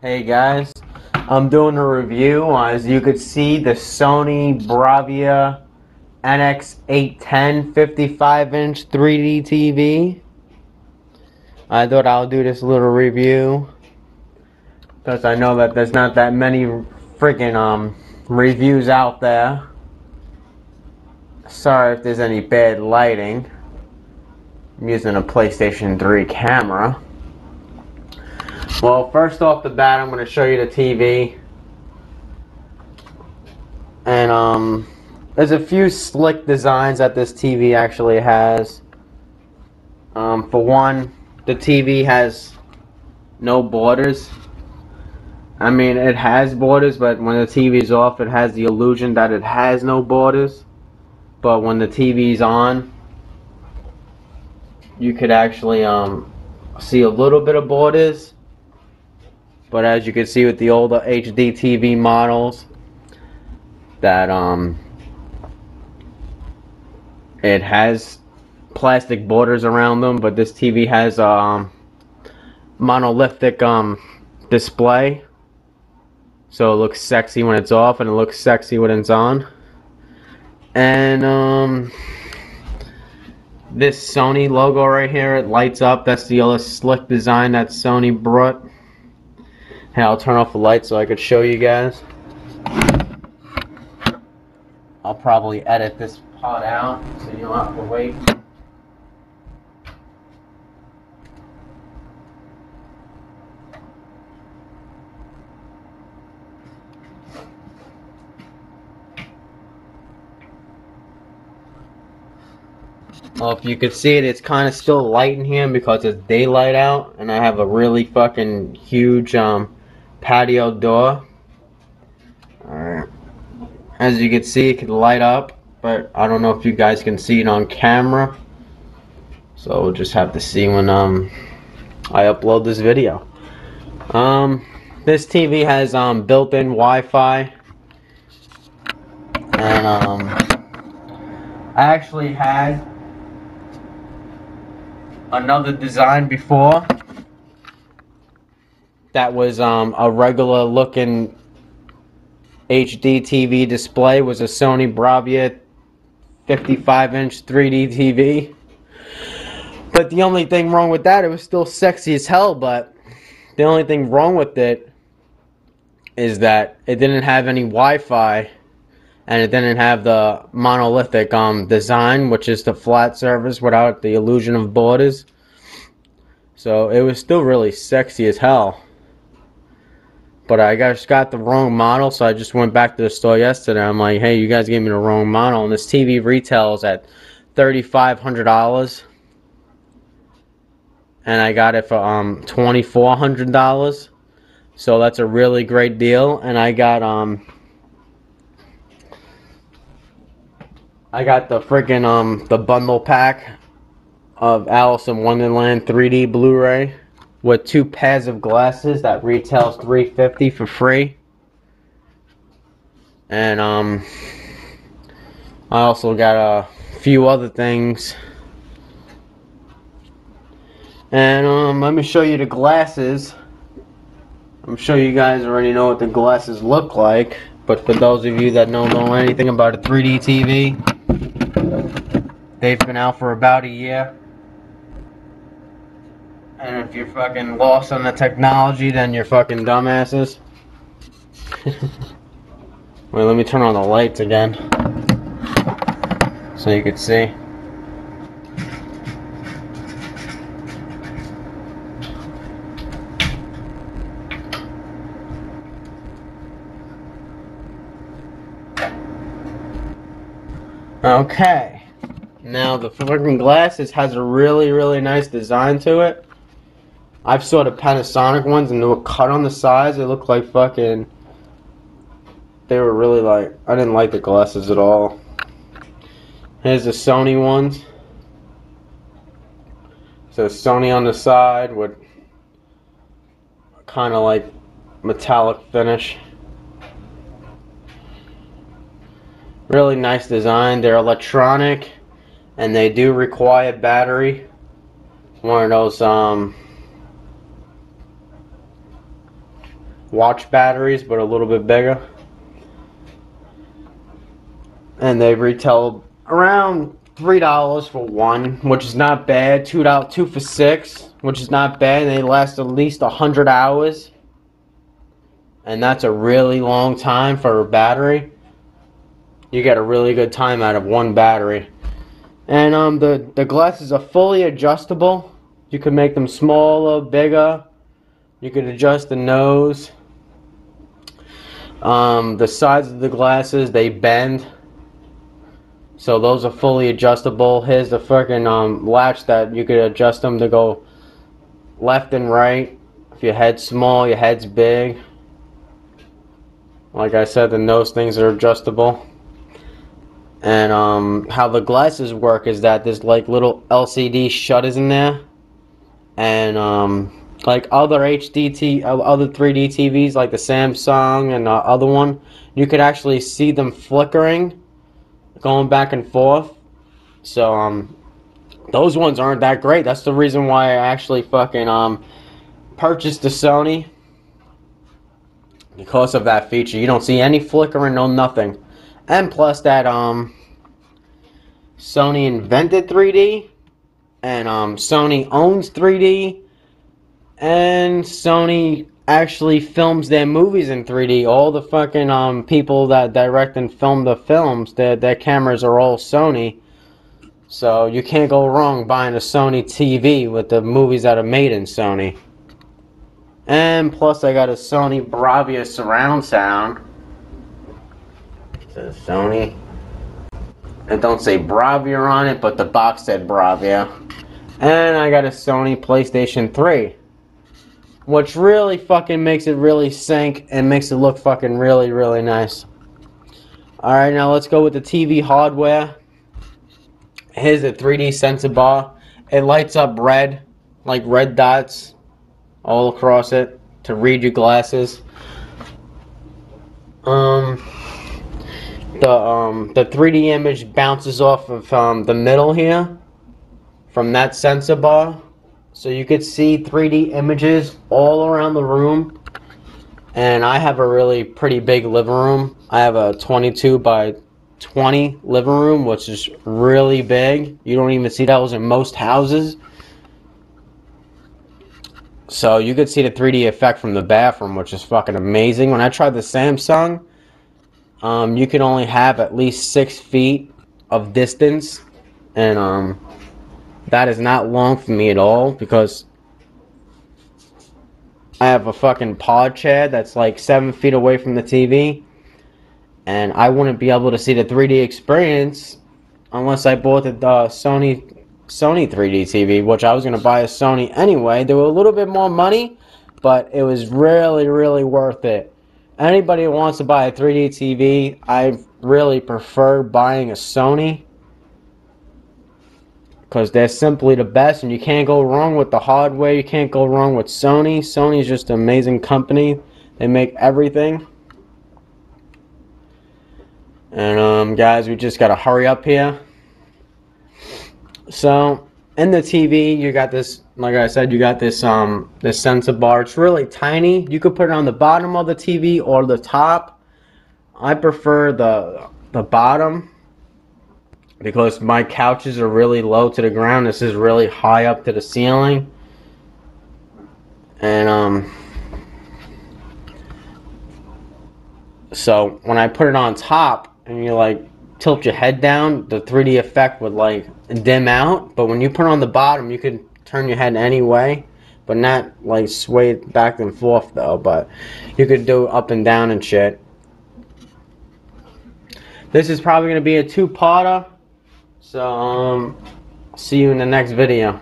Hey guys, I'm doing a review. As you could see, the Sony Bravia NX810 55-inch 3D TV. I thought I'll do this little review because I know that there's not that many freaking reviews out there. Sorry if there's any bad lighting. I'm using a PlayStation 3 camera. Well, first off the bat, I'm going to show you the TV. And there's a few slick designs that this TV actually has. For one, the TV has no borders. I mean, it has borders, but when the TV's off, it has the illusion that it has no borders. But when the TV's on, you could actually see a little bit of borders. But as you can see with the older HD TV models, that it has plastic borders around them, but this TV has monolithic display, so it looks sexy when it's off and it looks sexy when it's on. And this Sony logo right here, it lights up. That's the other slick design that Sony brought. Hey, I'll turn off the light so I could show you guys. I'll probably edit this part out so you don't have to wait. Well, if you could see it, it's kind of still light in here because it's daylight out, and I have a really fucking huge patio door. Alright. As you can see, it can light up, but I don't know if you guys can see it on camera. So we'll just have to see when I upload this video. This TV has built-in Wi-Fi, and I actually had another design before that was a regular looking HD TV display. Was a Sony bravia 55-inch 3D TV. But the only thing wrong with that, it was still sexy as hell, but the only thing wrong with it is that it didn't have any Wi-Fi, and it didn't have the monolithic design, which is the flat surface without the illusion of borders. So it was still really sexy as hell. But I just got the wrong model, so I just went back to the store yesterday. I'm like, hey, you guys gave me the wrong model, and this TV retails at $3,500. And I got it for $2,400. So that's a really great deal. And I got the freaking the bundle pack of Alice in Wonderland 3D Blu-ray with 2 pairs of glasses that retails $350 for free. And I also got a few other things. And let me show you the glasses. I'm sure you guys already know what the glasses look like, but for those of you that don't know anything about a 3D TV, they've been out for about a year. And if you're fucking lost on the technology, then you're fucking dumbasses. Wait, let me turn on the lights again so you can see. Okay, now the fucking glasses has a really nice design to it. I've saw the Panasonic ones and they were cut on the sides. They look like fucking, they were really like, I didn't like the glasses at all. Here's the Sony ones. So Sony on the side with kind of like metallic finish. Really nice design. They're electronic and they do require battery. One of those watch batteries, but a little bit bigger. And they retail around $3 for one, which is not bad. $2 for 6, which is not bad. And they last at least 100 hours, and that's a really long time for a battery. You get a really good time out of one battery. And the glasses are fully adjustable. You can make them smaller, bigger. You can adjust the nose. The sides of the glasses, they bend. So those are fully adjustable. Here's the freaking latch that you could adjust them to go left and right. If your head's small, your head's big. Like I said, the nose things are adjustable. And how the glasses work is that there's like little LCD shutters in there. And like other 3D TVs, like the Samsung and other one, you could actually see them flickering, going back and forth. So those ones aren't that great. That's the reason why I actually fucking purchased the Sony, because of that feature. You don't see any flickering, no nothing. And plus that Sony invented 3D, and Sony owns 3D, and Sony actually films their movies in 3D. All the fucking people that direct and film the films, their cameras are all Sony. So you can't go wrong buying a Sony TV with the movies that are made in Sony. And plus I got a Sony Bravia surround sound. It says Sony. It don't say Bravia on it, but the box said Bravia. And I got a Sony PlayStation 3, which really fucking makes it really sync and makes it look fucking really, really nice. Alright, now let's go with the TV hardware. Here's a 3D sensor bar. It lights up red, like red dots all across it to read your glasses. The 3D image bounces off of the middle here from that sensor bar, so you could see 3D images all around the room. And I have a really pretty big living room. I have a 22 by 20 living room, which is really big. You don't even see those in most houses. So you could see the 3D effect from the bathroom, which is fucking amazing. When I tried the Samsung, you can only have at least 6 feet of distance, and that is not long for me at all, because I have a fucking pod chair that's like 7 feet away from the TV, and I wouldn't be able to see the 3D experience unless I bought the Sony 3D TV, which I was going to buy a Sony anyway. They were a little bit more money, but it was really, really worth it. Anybody who wants to buy a 3D TV, I really prefer buying a Sony, because they're simply the best, and you can't go wrong with the hardware. You can't go wrong with Sony. Sony's just an amazing company. They make everything. And guys, we just gotta hurry up here. So in the TV, you got this, like I said, you got this this sensor bar. It's really tiny. You could put it on the bottom of the TV or the top. I prefer the bottom, because my couches are really low to the ground. This is really high up to the ceiling. And so when I put it on top and you like tilt your head down, the 3D effect would like dim out. But when you put it on the bottom, you could turn your head any way, but not like sway back and forth though. But you could do up and down and shit. This is probably going to be a 2-parter. So see you in the next video.